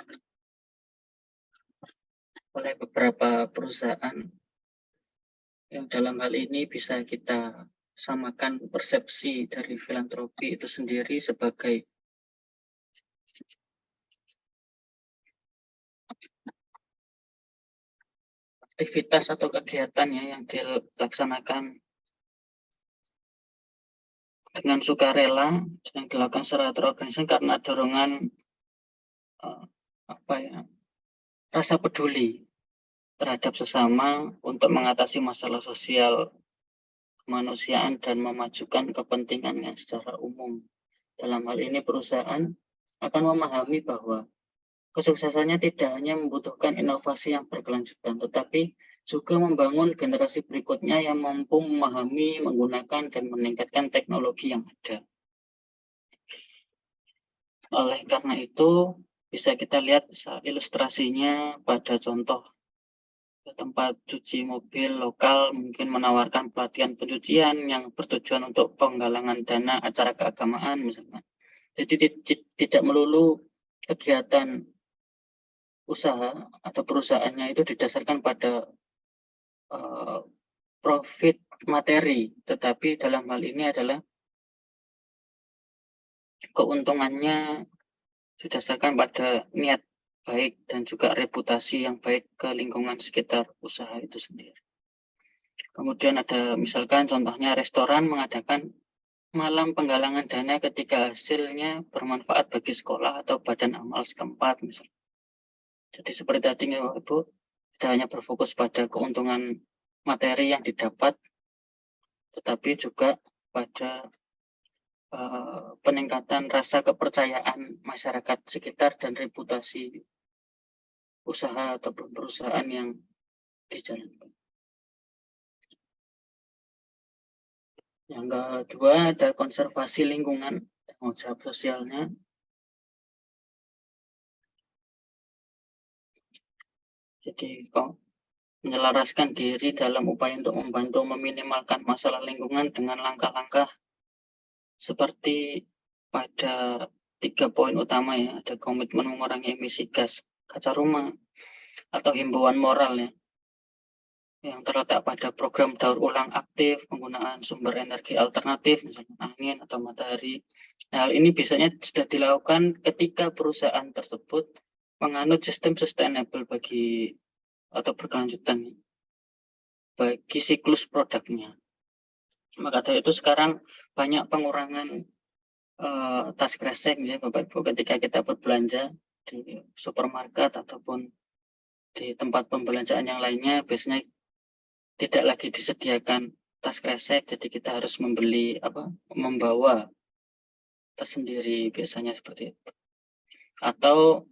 oleh beberapa perusahaan yang dalam hal ini bisa kita samakan persepsi dari filantropi itu sendiri sebagai aktivitas atau kegiatan ya yang dilaksanakan dengan sukarela, yang dilakukan secara terorganisasi karena dorongan rasa peduli terhadap sesama untuk mengatasi masalah sosial kemanusiaan dan memajukan kepentingannya secara umum. Dalam hal ini perusahaan akan memahami bahwa kesuksesannya tidak hanya membutuhkan inovasi yang berkelanjutan, tetapi juga membangun generasi berikutnya yang mampu memahami, menggunakan, dan meningkatkan teknologi yang ada. Oleh karena itu, bisa kita lihat ilustrasinya pada contoh tempat cuci mobil lokal mungkin menawarkan pelatihan pencucian yang bertujuan untuk penggalangan dana acara keagamaan misalnya. Jadi tidak melulu kegiatan usaha atau perusahaannya itu didasarkan pada profit materi, tetapi dalam hal ini adalah keuntungannya didasarkan pada niat baik dan juga reputasi yang baik ke lingkungan sekitar usaha itu sendiri. Kemudian ada misalkan contohnya restoran mengadakan malam penggalangan dana ketika hasilnya bermanfaat bagi sekolah atau badan amal setempat misalnya. Jadi seperti tadi Ibu, tidak hanya berfokus pada keuntungan materi yang didapat, tetapi juga pada peningkatan rasa kepercayaan masyarakat sekitar dan reputasi usaha ataupun perusahaan yang dijalankan. Yang kedua ada konservasi lingkungan, tanggung jawab sosialnya. Jadi menyelaraskan diri dalam upaya untuk membantu meminimalkan masalah lingkungan dengan langkah-langkah seperti pada 3 poin utama ya, ada komitmen mengurangi emisi gas kaca rumah atau himbauan moral ya, yang terletak pada program daur ulang aktif, penggunaan sumber energi alternatif, misalnya angin atau matahari. Nah, hal ini biasanya sudah dilakukan ketika perusahaan tersebut menganut sistem sustainable bagi atau berkelanjutan bagi siklus produknya. Maka dari itu sekarang banyak pengurangan tas kresek ya Bapak Ibu ketika kita berbelanja di supermarket ataupun di tempat pembelanjaan yang lainnya, biasanya tidak lagi disediakan tas kresek, jadi kita harus membawa tersendiri, biasanya seperti itu. Atau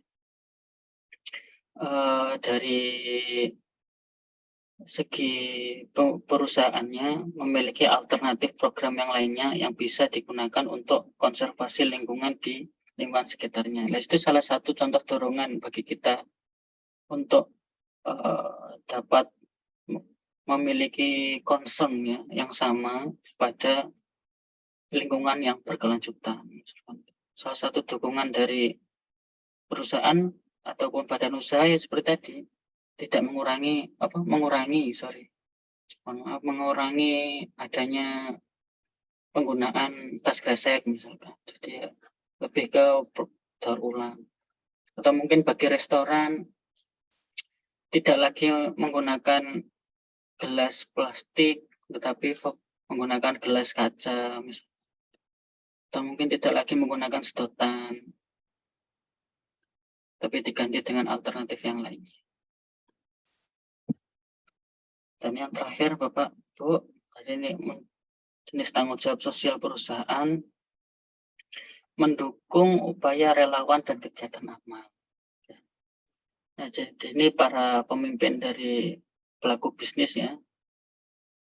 dari segi perusahaannya memiliki alternatif program yang lainnya yang bisa digunakan untuk konservasi lingkungan di lingkungan sekitarnya. Nah, itu salah satu contoh dorongan bagi kita untuk dapat memiliki concern ya, yang sama pada lingkungan yang berkelanjutan. Salah satu dukungan dari perusahaan ataupun badan usaha ya seperti tadi, tidak mengurangi adanya penggunaan tas kresek misalkan. Jadi ya, lebih ke daur ulang. Atau mungkin bagi restoran tidak lagi menggunakan gelas plastik, tetapi menggunakan gelas kaca, misalkan. Atau mungkin tidak lagi menggunakan sedotan, tapi diganti dengan alternatif yang lainnya. Dan yang terakhir, Bapak, Bu, tadi ini jenis tanggung jawab sosial perusahaan mendukung upaya relawan dan kegiatan amal. Nah, jadi ini para pemimpin dari pelaku bisnis ya,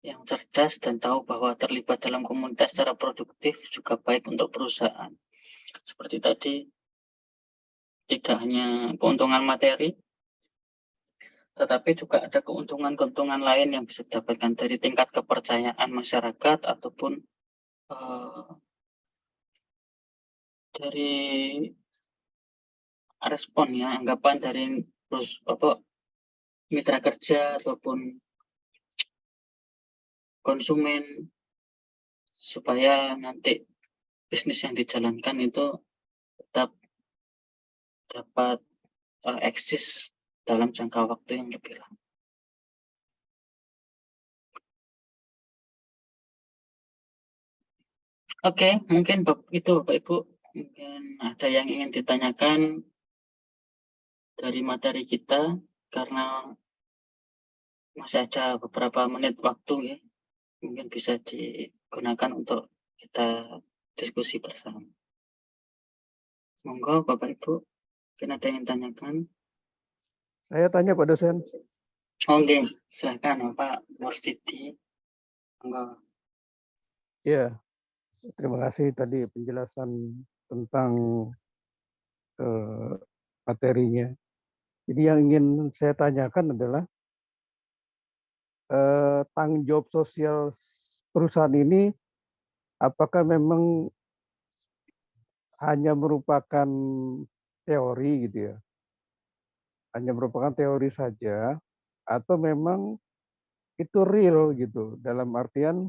yang cerdas dan tahu bahwa terlibat dalam komunitas secara produktif juga baik untuk perusahaan. Seperti tadi, tidak hanya keuntungan materi, tetapi juga ada keuntungan-keuntungan lain yang bisa didapatkan dari tingkat kepercayaan masyarakat ataupun dari respon ya, anggapan dari mitra kerja ataupun konsumen, supaya nanti bisnis yang dijalankan itu tetap dapat eksis dalam jangka waktu yang lebih lama. Oke, mungkin itu Bapak Ibu, mungkin ada yang ingin ditanyakan dari materi kita, karena masih ada beberapa menit waktu ya, mungkin bisa digunakan untuk kita diskusi bersama. Monggo Bapak Ibu, mungkin ada yang tanyakan. Saya tanya Pak dosen. Oke, silakan Pak Mursidi. Monggo. Ya, terima kasih tadi penjelasan tentang materinya. Jadi yang ingin saya tanyakan adalah tanggung jawab sosial perusahaan ini apakah memang hanya merupakan teori gitu ya? Hanya merupakan teori saja atau memang itu real gitu, dalam artian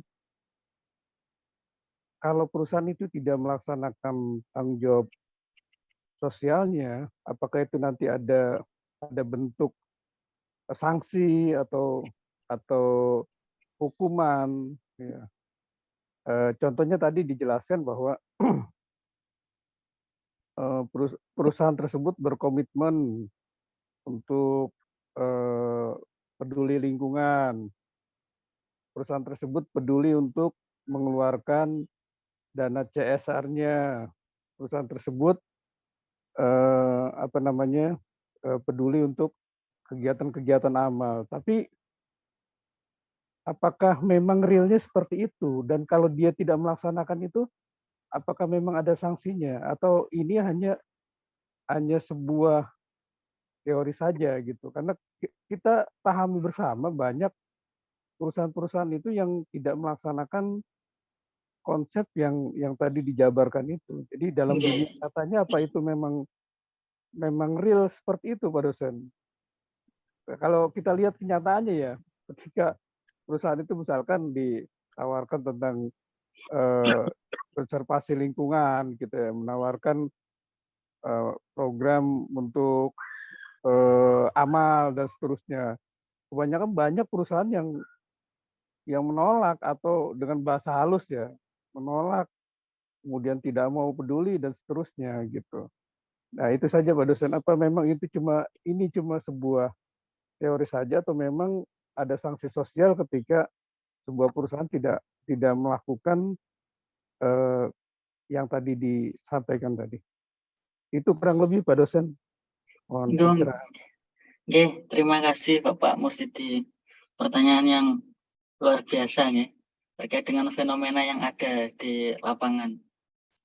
kalau perusahaan itu tidak melaksanakan tanggung jawab sosialnya, apakah itu nanti ada bentuk sanksi atau hukuman? Ya. Contohnya tadi dijelaskan bahwa perusahaan tersebut berkomitmen untuk peduli lingkungan. Perusahaan tersebut peduli untuk mengeluarkan dana CSR-nya. Perusahaan tersebut peduli untuk kegiatan-kegiatan amal. Tapi apakah memang realnya seperti itu? Dan kalau dia tidak melaksanakan itu, apakah memang ada sanksinya? Atau ini hanya sebuah teori saja gitu? Karena kita pahami bersama banyak perusahaan-perusahaan itu yang tidak melaksanakan konsep yang tadi dijabarkan itu. Jadi dalam dunia nyatanya apa itu memang real seperti itu Pak dosen? Kalau kita lihat kenyataannya ya, ketika perusahaan itu misalkan ditawarkan tentang konservasi lingkungan gitu ya, menawarkan program untuk amal dan seterusnya. Kebanyakan banyak perusahaan yang menolak atau dengan bahasa halus ya, menolak, kemudian tidak mau peduli dan seterusnya gitu. Nah, itu saja Pak dosen, apa memang itu cuma sebuah teori saja atau memang ada sanksi sosial ketika sebuah perusahaan tidak melakukan yang tadi disampaikan tadi. Itu kurang lebih Pak dosen. Mohon Dong. pencerahan. Oke, terima kasih Bapak Mursidi. Pertanyaan yang luar biasa nih terkait dengan fenomena yang ada di lapangan.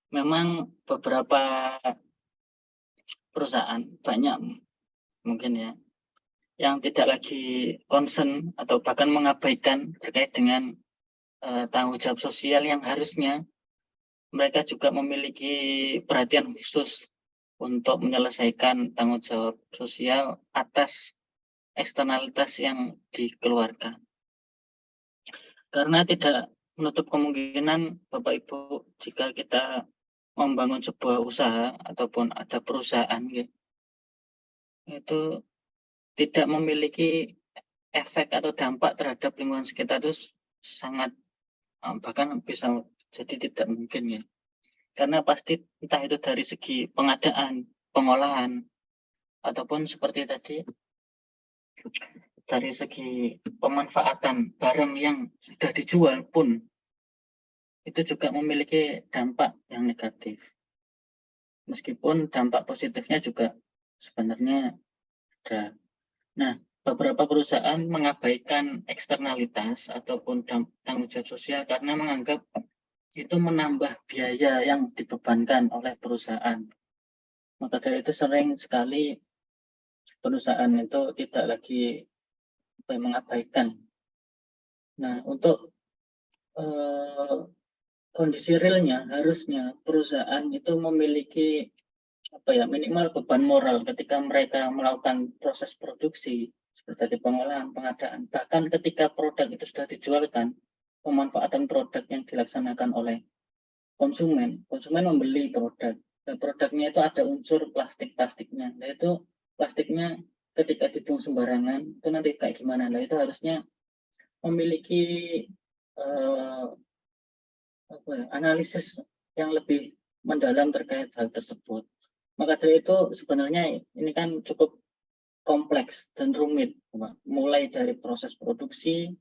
Memang beberapa perusahaan banyak mungkin ya yang tidak lagi concern atau bahkan mengabaikan terkait dengan tanggung jawab sosial yang harusnya mereka juga memiliki perhatian khusus untuk menyelesaikan tanggung jawab sosial atas eksternalitas yang dikeluarkan. Karena tidak menutup kemungkinan Bapak Ibu jika kita membangun sebuah usaha ataupun ada perusahaan gitu, itu tidak memiliki efek atau dampak terhadap lingkungan sekitar itu sangat bahkan bisa jadi tidak mungkin ya. Karena pasti entah itu dari segi pengadaan, pengolahan, ataupun seperti tadi dari segi pemanfaatan barang yang sudah dijual pun itu juga memiliki dampak yang negatif. Meskipun dampak positifnya juga sebenarnya ada. Nah, beberapa perusahaan mengabaikan eksternalitas ataupun tanggung jawab sosial karena menganggap itu menambah biaya yang dibebankan oleh perusahaan. Maka dari itu sering sekali perusahaan itu tidak lagi mengabaikan. Nah, untuk kondisi realnya harusnya perusahaan itu memiliki minimal beban moral ketika mereka melakukan proses produksi seperti pengolahan, pengadaan, bahkan ketika produk itu sudah dijualkan, pemanfaatan produk yang dilaksanakan oleh konsumen membeli produk, dan produknya itu ada unsur plastiknya. Nah itu plastiknya ketika dibuang sembarangan itu nanti kayak gimana? Nah itu harusnya memiliki analisis yang lebih mendalam terkait hal tersebut. Maka dari itu sebenarnya ini kan cukup kompleks dan rumit, mulai dari proses produksi,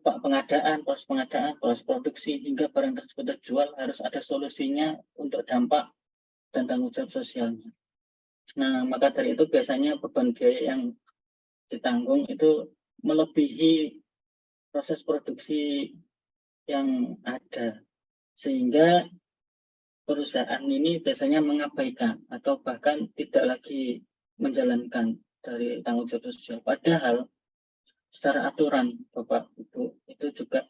pengadaan, proses produksi hingga barang tersebut terjual harus ada solusinya untuk dampak dan tanggung jawab sosialnya. Nah, maka dari itu biasanya beban biaya yang ditanggung itu melebihi proses produksi yang ada, sehingga perusahaan ini biasanya mengabaikan atau bahkan tidak lagi menjalankan dari tanggung jawab sosial. Padahal secara aturan Bapak Ibu itu juga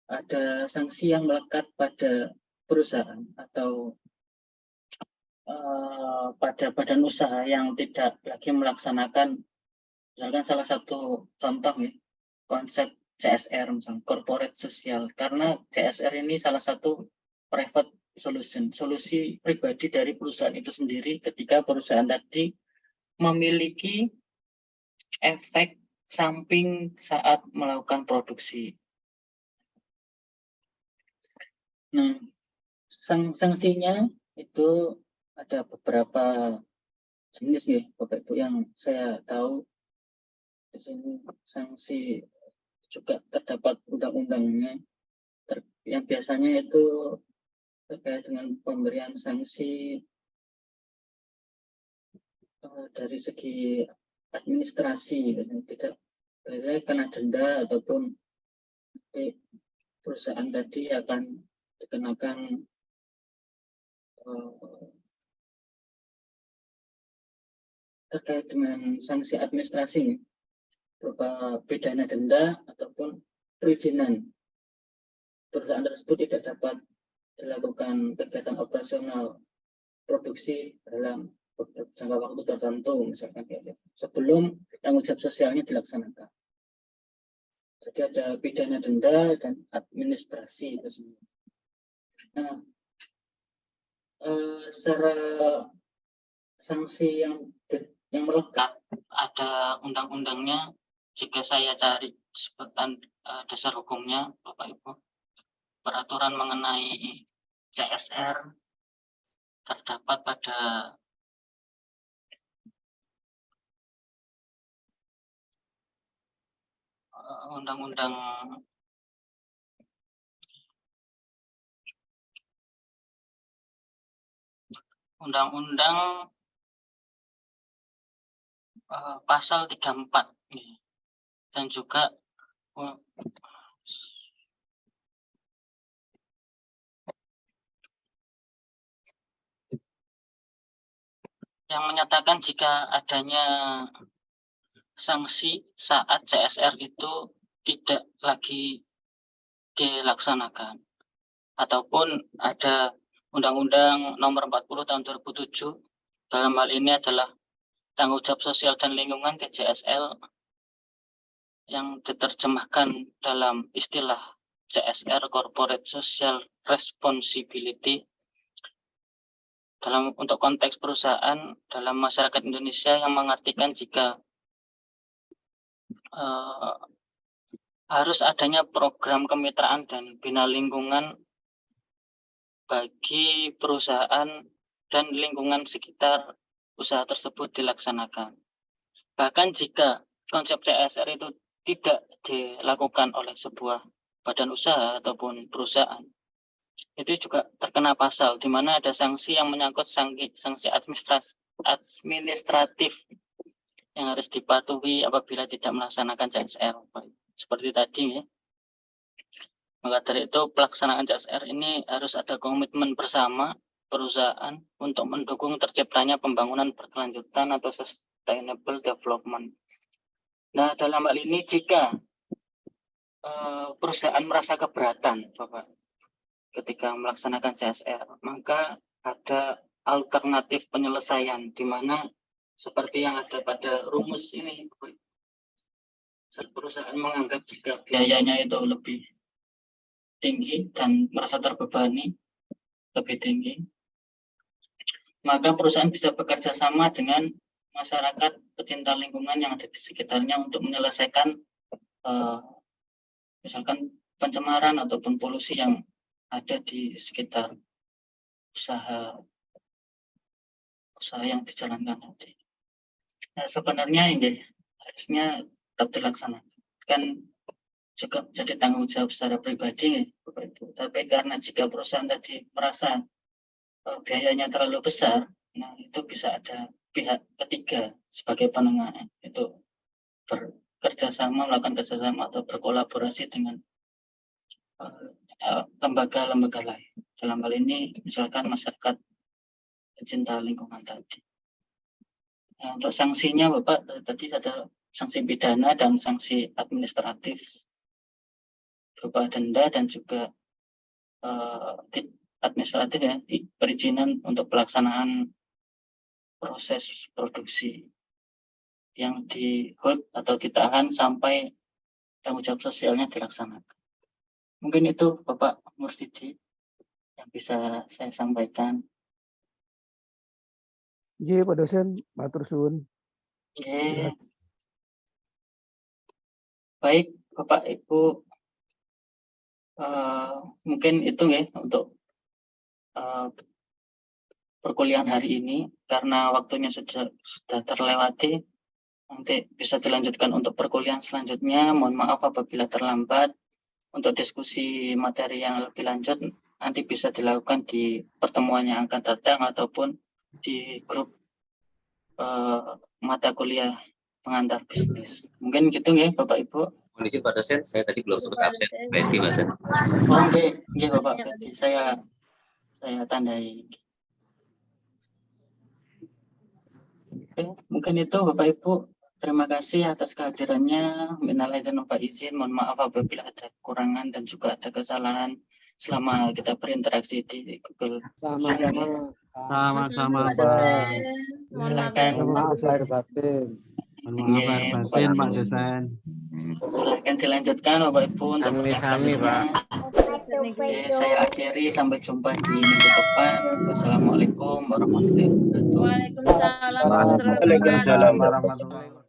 ada sanksi yang melekat pada perusahaan atau pada badan usaha yang tidak lagi melaksanakan, misalkan salah satu contoh ya, konsep CSR misalnya corporate social, karena CSR ini salah satu private solution, solusi pribadi dari perusahaan itu sendiri ketika perusahaan tadi memiliki efek samping saat melakukan produksi. Nah, sanksinya itu ada beberapa jenis ya, Bapak Ibu, yang saya tahu. Di sini sanksi juga terdapat undang-undangnya, yang biasanya itu terkait dengan pemberian sanksi dari segi administrasi, tidak kena denda ataupun perusahaan tadi akan dikenakan terkait dengan sanksi administrasi berupa pidana denda ataupun perizinan. Perusahaan tersebut tidak dapat dilakukan kegiatan operasional produksi dalam jangka waktu tertentu, misalkan sebelum tanggung jawab sosialnya dilaksanakan. Jadi ada pidana denda dan administrasi itu semua. Nah, secara sanksi yang melekat ada undang-undangnya. Jika saya cari sebutan dasar hukumnya, Bapak Ibu, peraturan mengenai CSR terdapat pada undang-undang Undang-Undang pasal 34 dan juga yang menyatakan jika adanya sanksi saat CSR itu tidak lagi dilaksanakan, ataupun ada Undang-Undang Nomor 40 Tahun 2007, dalam hal ini adalah Tanggung Jawab Sosial dan Lingkungan TJSL, yang diterjemahkan dalam istilah CSR, Corporate Social Responsibility, untuk konteks perusahaan dalam masyarakat Indonesia, yang mengartikan jika harus adanya program kemitraan dan bina lingkungan bagi perusahaan dan lingkungan sekitar usaha tersebut dilaksanakan. Bahkan jika konsep CSR itu tidak dilakukan oleh sebuah badan usaha ataupun perusahaan, itu juga terkena pasal, di mana ada sanksi yang menyangkut sanksi administratif yang harus dipatuhi apabila tidak melaksanakan CSR. Seperti tadi ya. Maka dari itu pelaksanaan CSR ini harus ada komitmen bersama perusahaan untuk mendukung terciptanya pembangunan berkelanjutan atau sustainable development. Nah, dalam hal ini jika perusahaan merasa keberatan, Bapak, ketika melaksanakan CSR, maka ada alternatif penyelesaian, di mana seperti yang ada pada rumus ini, perusahaan menganggap jika biayanya itu lebih tinggi dan merasa terbebani lebih tinggi, maka perusahaan bisa bekerja sama dengan masyarakat pecinta lingkungan yang ada di sekitarnya untuk menyelesaikan misalkan pencemaran ataupun polusi yang ada di sekitar usaha yang dijalankan tadi. Nah, sebenarnya ini harusnya tetap dilaksanakan, kan juga jadi tanggung jawab secara pribadi, Bapak Ibu. Tapi karena jika perusahaan tadi merasa biayanya terlalu besar, nah itu bisa ada pihak ketiga sebagai penengah, itu melakukan kerjasama atau berkolaborasi dengan lembaga-lembaga lain. Dalam hal ini misalkan masyarakat pecinta lingkungan tadi. Nah, untuk sanksinya Bapak, tadi ada sanksi pidana dan sanksi administratif berupa denda dan juga administratif ya, perizinan untuk pelaksanaan proses produksi yang di hold atau ditahan sampai tanggung jawab sosialnya dilaksanakan. Mungkin itu Bapak Mursyidi yang bisa saya sampaikan. Iya, Pak dosen, matur suwun. Oke. Baik, Bapak Ibu, mungkin itu ya untuk perkuliahan hari ini, karena waktunya sudah terlewati. Nanti bisa dilanjutkan untuk perkuliahan selanjutnya. Mohon maaf apabila terlambat. Untuk diskusi materi yang lebih lanjut nanti bisa dilakukan di pertemuan yang akan datang ataupun di grup mata kuliah pengantar bisnis. Mungkin gitu ya Bapak Ibu. Mohon izin Pak dosen, saya tadi belum sempat absen. Berarti Pak dosen. Oke, Bapak. Berarti saya tandai. Oke, mungkin itu Bapak Ibu. Terima kasih atas kehadirannya. Minal aidin wal faizin. Mohon maaf apabila ada kekurangan dan juga ada kesalahan selama kita berinteraksi di Google. Sama-sama, Pak. Silakan. Maaf lahir batin. Mohon maaf lahir batin, Pak dosen. Silakan dilanjutkan Bapak Ibu untuk Sami, Pak. Oke, saya akhiri, sampai jumpa di minggu depan. Wassalamualaikum warahmatullahi wabarakatuh. Waalaikumsalam warahmatullahi wabarakatuh. Waalaikumsalam warahmatullahi wabarakatuh.